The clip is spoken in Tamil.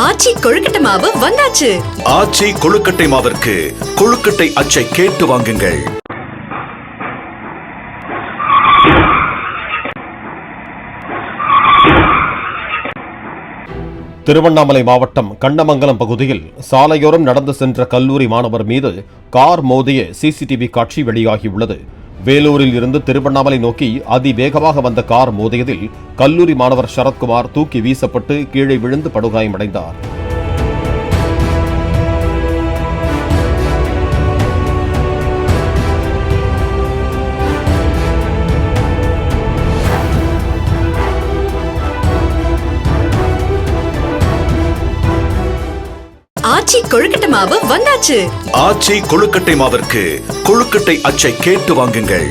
ஆச்சி கொழுக்கட்டை மாவு வந்தாச்சு. ஆச்சி கொழுக்கட்டை மாவிற்கு கொழுக்கட்டை அச்சை கேட்டு வாங்குங்கள். திருவண்ணாமலை மாவட்டம் கண்ணமங்கலம் பகுதியில் சாலையோரம் நடந்து சென்ற கல்லூரி மாணவர் மீது கார் மோதிய சிசிடிவி காட்சி வெளியாகியுள்ளது. வேலூரில் இருந்து திருவண்ணாமலை நோக்கி அதிவேகமாக வந்த கார் மோதியதில் கல்லூரி மாணவர் சரத்குமார் தூக்கி வீசப்பட்டு கீழே விழுந்து படுகாயமடைந்தார். ஆச்சி கொழுக்கட்டை மாவு வந்தாச்சு. ஆச்சி கொழுக்கட்டை மாவிற்கு கொழுக்கட்டை அச்சை கேட்டு வாங்குங்கள்.